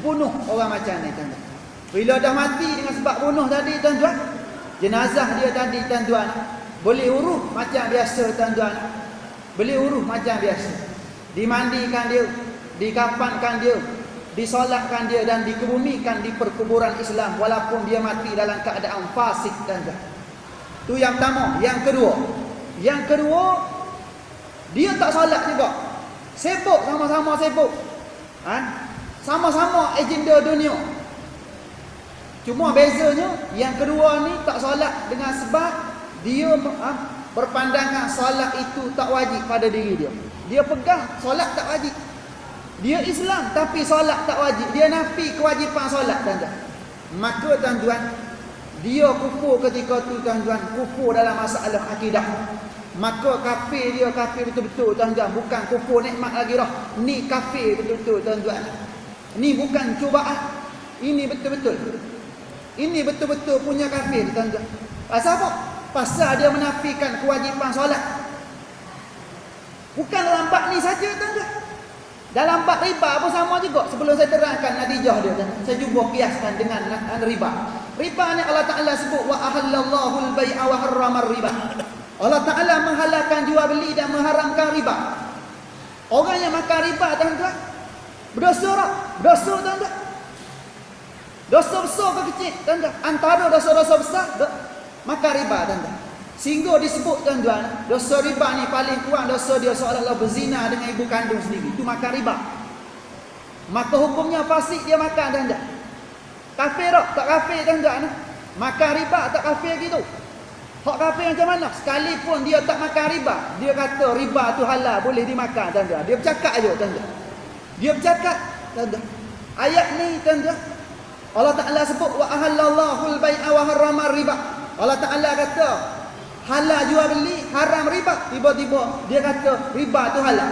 bunuh orang macam ni tuan-tuan. Bila dah mati dengan sebab bunuh tadi tuan-tuan, jenazah dia tadi tuan-tuan boleh urus macam biasa tuan-tuan. Boleh urus macam biasa. Dimandikan dia, dikafankan dia, disolatkan dia dan dikebumikan di perkuburan Islam walaupun dia mati dalam keadaan fasik tuan-tuan. Tu yang pertama. Yang kedua, dia tak solat juga. Sibuk, sama-sama sibuk. Sama-sama agenda dunia. Cuma bezanya yang kedua ni tak solat dengan sebab dia berpandangan solat itu tak wajib pada diri dia. Dia pegang solat tak wajib. Dia Islam tapi solat tak wajib. Dia nafi kewajipan solat tuan-tuan. Maka tuan-tuan, dia kufur ketika tu tuan-tuan, kufur dalam masalah akidah. Maka kafir dia kafir betul-betul tuan-tuan, bukan kufur nikmat lagi dah. Ni kafir betul-betul tuan-tuan. Ni bukan cubaan. Ini betul-betul. Ini betul-betul punya kafir tuan-tuan. Pasal apa? Pasal dia menafikan kewajipan solat. Bukan dalam bab ni saja tuan-tuan. Dalam bab riba pun sama juga. Sebelum saya terangkan natijah dia, saya cuba kiaskan dengan riba. Riba ni Allah Ta'ala sebut wa ahallallahu al-bai'a wa harrama riba. Allah Ta'ala menghalalkan jual beli dan mengharamkan riba. Orang yang makan riba tuan-tuan, berdosa tak? Berdosa tuan-tuan. Dosa besar ke kecil tuan-tuan? Antara dosa-dosa besar makan riba tuan-tuan. Sehingga disebut tuan-tuan, dosa riba ni paling kurang dosa dia seolah-olah berzina dengan ibu kandung sendiri. Itu makan riba. Maka hukumnya fasik dia makan tuan-tuan. Kafir tak kafir tuan-tuan. Makan riba tak kafir gitu. Hak kafir macam mana? Sekalipun dia tak makan riba, dia kata riba tu halal, boleh dimakan tuan-tuan. Dia bercakap aja tuan-tuan. Dia bercakap tuan-tuan. Ayat ni tuan-tuan, Allah Ta'ala sebut wa ahallallahu al-bai'a wa harrama riba. Allah Ta'ala kata halal jual beli, haram riba. Tiba-tiba dia kata riba tu halal.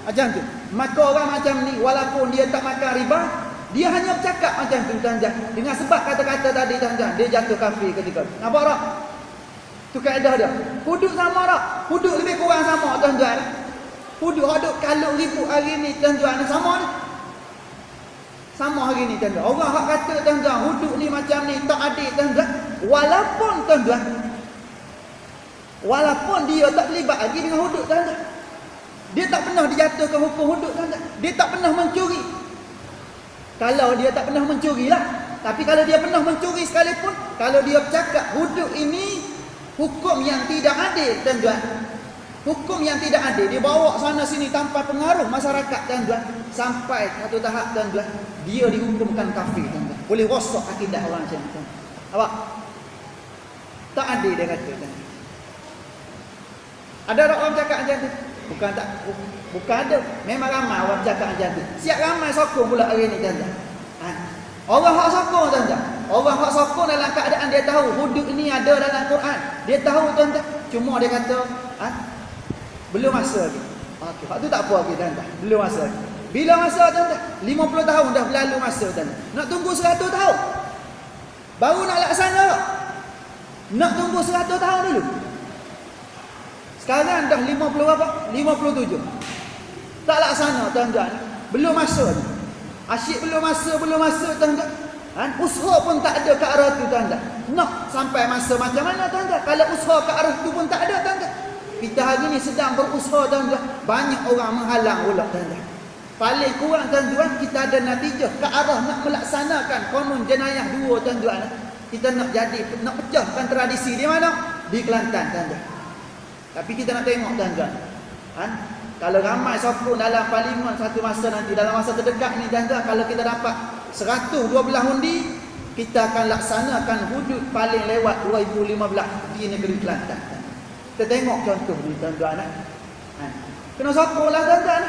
Macam tu. Maka orang macam ni walaupun dia tak makan riba, dia hanya bercakap macam tu tuan-tuan. Dengan sebab kata-kata tadi tuan-tuan, dia jatuh kafir ketika tu. Nampak tak? Tu kaedah dia. Hudud sama tak? Hudud lebih kurang sama tuan-tuan. Hudud kalau ribut hari ni tuan-tuan sama ni. Sama hari ni tuan-tuan. Orang hak kata tuan-tuan hudud ni macam ni tak adil tuan-tuan. Walaupun tuan-tuan, walaupun dia tak terlibat lagi dengan hudud tuan-tuan. Dia tak pernah dijatuhkan hukum hudud tuan-tuan. Dia tak pernah mencuri. Kalau dia tak pernah mencuri lah. Tapi kalau dia pernah mencuri sekalipun, kalau dia bercakap hudud ini hukum yang tidak adil tuan-tuan. Hukum yang tidak adil. Dia bawa sana sini tanpa pengaruh masyarakat tuan-tuan. Sampai satu tahap tuan-tuan, dia dihukumkan kafir tuan-tuan. Boleh rosak akidah orang macam tu. Awak? Tak adil dia kata tuan-tuan. Ada orang cakap macam tu? Bukan ada. Memang ramai orang cakap macam tu. Siap ramai sokong pula hari ni tuan-tuan. Orang hak sokong tuan-tuan. Orang hak sokong dalam keadaan dia tahu hudud ini ada dalam Quran. Dia tahu tuan-tuan. Cuma dia kata, belum masa lagi. Okey, hak tu tak apa lagi tuan-tuan. Belum masa lagi. Bila masa tuan-tuan? 50 tahun dah berlalu masa tuan-tuan. Nak tunggu 100 tahun. Baru nak laksana. Nak tunggu 100 tahun dulu. Sekarang dah 50 apa? 57. Tak laksana tuan-tuan. Belum masa ni. Asyik belum masa tuan-tuan. Usaha pun tak ada ke arah tu tuan-tuan. Nak sampai masa macam mana tuan-tuan? Kalau usaha ke arah tu pun tak ada tuan-tuan. Kita hari ni sedang berusaha tuan-tuan. Banyak orang menghalang pula tuan-tuan. Paling kurang tuan-tuan kita ada natijah ke arah nak melaksanakan konun jenayah 2 tuan-tuan. Kita nak pecahkan tradisi di mana? Di Kelantan tuan-tuan. Tapi kita nak tengok tuan-tuan. Kalau ramai sokong dalam parlimen satu masa nanti, dalam masa terdekat ni tuan-tuan, kalau kita dapat 112 undi, kita akan laksanakan hudud paling lewat 2015 di negeri Kelantan. Kita tengok contoh ni tuan-tuan. Kena sokong lah tuan-tuan.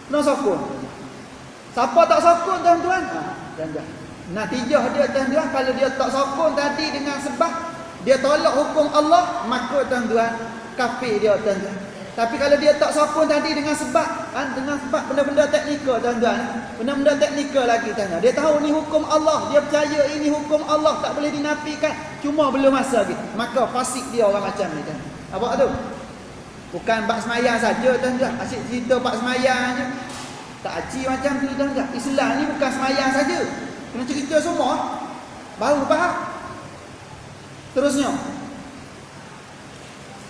Kena sokong. Siapa tak sokong tuan-tuan? Tuan-tuan. Natijah dia tuan-tuan, kalau dia tak sokong tadi dengan sebab dia tolak hukum Allah, maka tuan-tuan kafir dia tuan-tuan. Tapi kalau dia tak sokong tadi dengan sebab benda-benda teknikal tuan-tuan, benda-benda teknikal lagi tuan-tuan. Dia tahu ni hukum Allah, dia percaya ini hukum Allah, tak boleh dinafikan, cuma belum masa lagi. Maka fasik dia orang macam ni tuan. Apa tu? Bukan bab sembahyang saja tuan-tuan. Asyik cerita bab sembahyang je. Tak haji macam tu tuan-tuan. Islam ni bukan semayang saja. Kena cerita semua. Baru faham. Terusnya.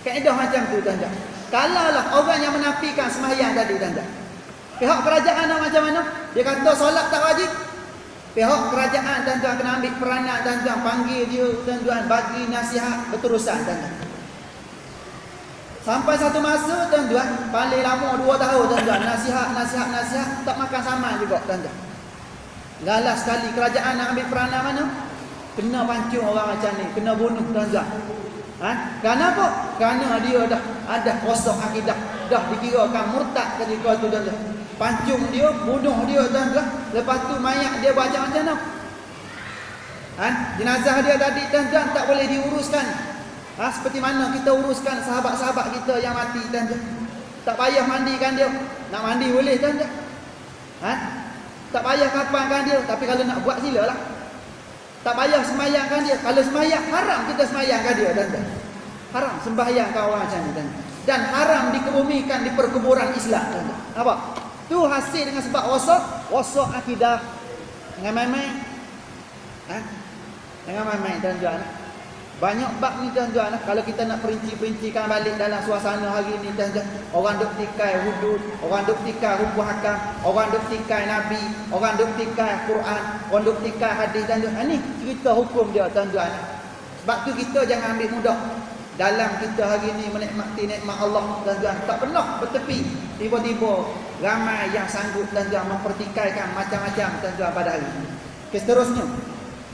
Kaedah macam tu tuan-tuan. Kalaulah orang yang menafikan semayang tadi tuan-tuan. Pihak kerajaan nak macam mana? Dia kata solat tak wajib. Pihak kerajaan tuan-tuan kena ambil peranan tuan-tuan. Panggil dia tuan-tuan. Bagi nasihat berterusan tuan-tuan. Sampai satu masa tuan-tuan, paling lama 2 tahun tuan-tuan, nasihat tak makan saman juga tuan-tuan. Galas sekali kerajaan nak ambil peranan mana? Kena pancung orang macam ni, kena bunuh tuan-tuan. Kenapa? Kerana dia dah ada rosak akidah, dah dikirakan murtad ketika tu tuan-tuan. Pancung dia, bunuh dia tuan-tuan. Lepas tu mayat dia baca macam mana? Jenazah dia tadi tuan-tuan tak boleh diuruskan. Seperti mana kita uruskan sahabat-sahabat kita yang mati tuan-tuan. Tak payah mandikan dia. Nak mandi boleh tuan-tuan. Tak payah kapankan dia. Tapi kalau nak buat silalah. Tak payah semayangkan dia. Kalau semayang, haram kita semayangkan dia tuan-tuan. Haram sembahyangkan orang macam ni tuan-tuan. Dan haram dikebumikan di perkuburan Islam tuan-tuan. Apa? Tu hasil dengan sebab rosak akidah. Dengan main-main. Dengan main-main tuan-tuan. Banyak bab ni tuan-tuan, kalau kita nak perinci-perincikan balik dalam suasana hari ni tuan-tuan. Orang duk tikai hudud, orang duk tikai hukum hakam, orang duk tikai nabi, orang duk tikai Quran, orang duk tikai hadis tuan-tuan. Ni cerita hukum dia tuan-tuan. Sebab tu kita jangan ambil mudah dalam kita hari ni menikmati nikmat Allah tuan-tuan. Tak pernah bertepi. Tiba-tiba ramai yang sanggup tuan-tuan mempertikaikan macam-macam tuan-tuan pada hari ini. Seterusnya,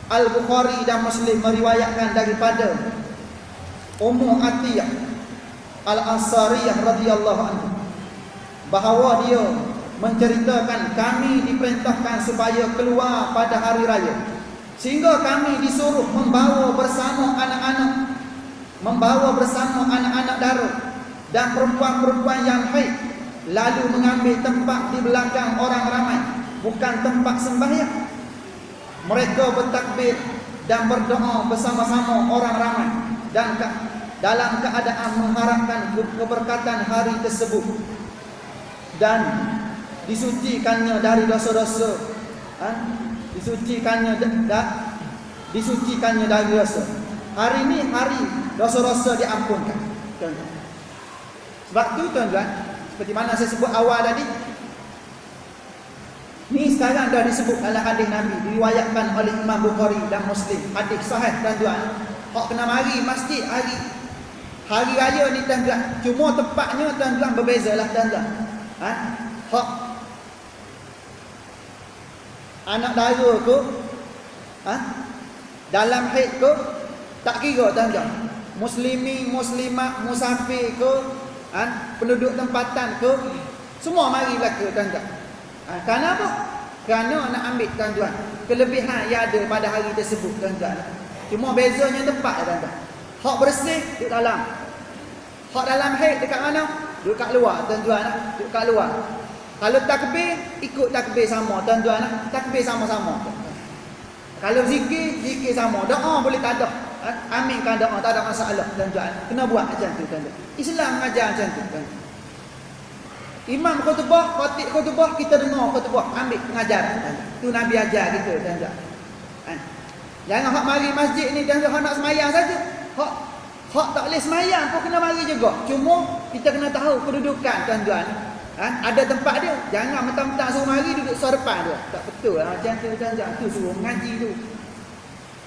Al-Bukhari dan Muslim meriwayatkan daripada Ummu Atiyah Al-Ansariyah radhiyallahu anha bahawa dia menceritakan, kami diperintahkan supaya keluar pada hari raya, sehingga kami disuruh membawa bersama anak-anak dara dan perempuan-perempuan yang haid, lalu mengambil tempat di belakang orang ramai, bukan tempat sembahyang. Mereka bertakbir dan berdoa bersama-sama orang ramai dan dalam keadaan mengharapkan keberkatan hari tersebut dan disucikannya dari dosa-dosa. Disucikannya dari dosa. Hari ini hari dosa-dosa diampunkan. Sebab tu tuan-tuan, seperti mana saya sebut awal tadi, ni sekarang dah disebut dalam hadis Nabi, diriwayatkan oleh Imam Bukhari dan Muslim. Hadis sahih tuan-tuan. Hak kena mari masjid hari raya ni tuan-tuan. Cuma tempatnya tuan-tuan berbezalah tuan-tuan. Hak anak dara ke, dalam haid ke, tak kira tuan-tuan. Muslimi, muslimat, musafir ke, penduduk tempatan ke, semua mari belaka tuan-tuan. Kenapa? Kerana nak ambil tuan-tuan kelebihan yang ada pada hari tersebut tuan-tuan. Cuma bezanya tempat tuan-tuan. Hak bersih duduk dalam. Hak dalam haid dekat mana? Duduk kat luar tuan-tuan. Duduk kat luar. Kalau takbir, ikut takbir sama tuan-tuan. Takbir sama-sama. Kalau zikir sama. Doa boleh tak ada. Aminkan doa, tak ada masalah tuan-tuan. Kena buat macam tu tuan-tuan. Islam mengajar macam tu tuan-tuan. Imam khutbah, khatib khutbah, kita dengar khutbah, ambil pengajaran. Tu Nabi ajar kita tuan-tuan. Jangan hak mari masjid ni tuan-tuan, hak nak semayang saja. Hak tak boleh semayang pun kena mari juga. Cuma kita kena tahu kedudukan tuan-tuan. Ada tempat dia. Jangan mentang-mentang suruh mari duduk sebelah depan dia. Tak betul macam tu tuan-tuan. Tu suruh mengaji tu.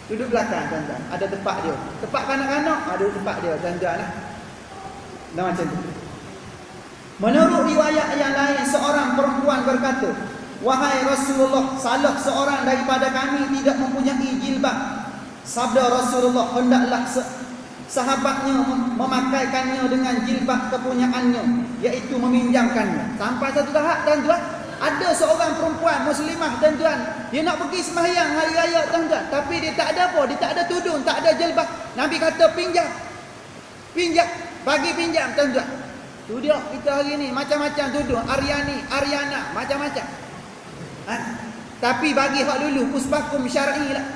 Duduk belakang tuan-tuan. Ada tempat dia. Tempat kanak-kanak ada tempat dia tuan-tuan. Nah macam tu. Menurut riwayat yang lain, seorang perempuan berkata, "Wahai Rasulullah, salah seorang daripada kami tidak mempunyai jilbab." Sabda Rasulullah, "Hendaklah sahabatnya memakaikannya dengan jilbab kepunyaannya, iaitu meminjamkannya." Sampai satu tahap tuan-tuan, ada seorang perempuan muslimah tuan-tuan, dia nak pergi sembahyang hari raya tuan-tuan, tapi dia tak ada apa, dia tak ada tudung, tak ada jilbab. Nabi kata pinjam, bagi pinjam tuan-tuan. Tu dia kita hari ni macam-macam tuduh, Ariana, macam-macam. Tapi bagi hak lulu puspakum syar'i lah.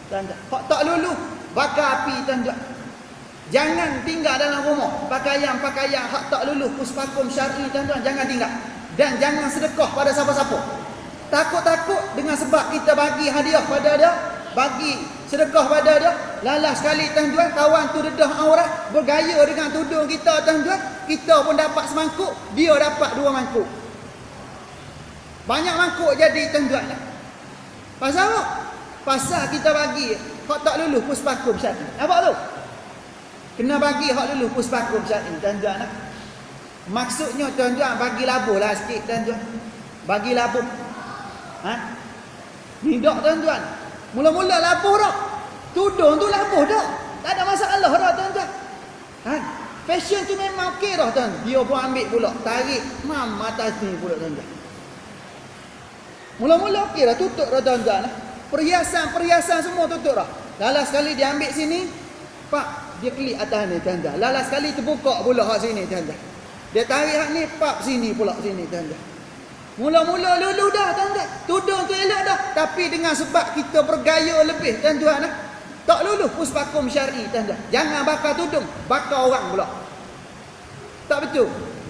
Tuan-tuan, hak tak lulu bakar api tuan-tuan. Jangan tinggal dalam rumah pakaian hak tak lulu puspakum syar'i tuan-tuan, jangan tinggal. dan jangan sedekah pada siapa-siapa. Takut-takut dengan sebab kita bagi hadiah pada dia, bagi sedekah pada dia, lalas sekali tuan-tuan, kawan tu dedah aurat, bergaya dengan tudung kita tuan-tuan, kita pun dapat semangkuk, dia dapat 2 mangkuk. Banyak mangkuk jadi tuan-tuan. Pasal apa? Pasal kita bagi hak tak lulus puspakum syar'i. Nampak tu? Kena bagi hak lulus puspakum syar'i tuan-tuan. Maksudnya tuan-tuan bagi labuh lah sikit tuan-tuan. Bagi labuh. Ni dak tuan-tuan. Mula-mula labuh dah. Tudung tu labuh dah. Tak ada masalah dah tuan-tuan. Fashion tu memang okey dah tuan. Dia pun ambil pula, tarik atas ni pula tuan-tuan. Mula-mula okey dah, tutup dah tuan-tuan. Perhiasan semua tutup dah. Lalas sekali dia ambil sini, pak, dia klik atas ni tuan-tuan. Lalas sekali terbuka pula hak sini tuan-tuan. Dia tarik hak ni, pak sini pula sini tuan-tuan. Mula-mula lulu dah tuan-tuan. Tudung tu elok dah, tapi dengan sebab kita bergaya lebih tuan-tuan. Tak lulus puspakum syar'i tuan-tuan. Jangan bakar tudung, bakar orang pula. Tak betul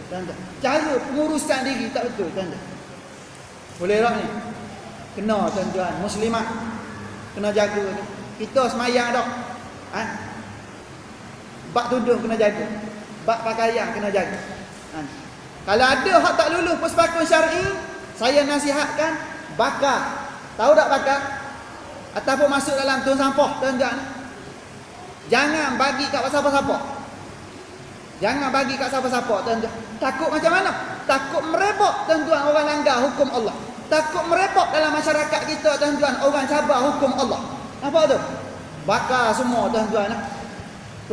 tuan-tuan. Cara pengurusan diri tak betul tuan-tuan. Boleh tak ni? Kena tuan-tuan, muslimat kena jaga ni. Kita semayang dah. Bak tudung kena jaga. Bak pakaian kena jaga. Kalau ada hak tak lulus puspakum syar'i, saya nasihatkan bakar. Tahu tak bakar? Ataupun masuk dalam tong sampah tuan-tuan. Jangan bagi kat siapa-siapa. Jangan bagi kat siapa-siapa tuan-tuan. Takut macam mana? Takut merebak tuan-tuan orang langgar hukum Allah. Takut merebak dalam masyarakat kita tuan-tuan, orang cabar hukum Allah. Apa tu? Bakar semua tuan-tuan.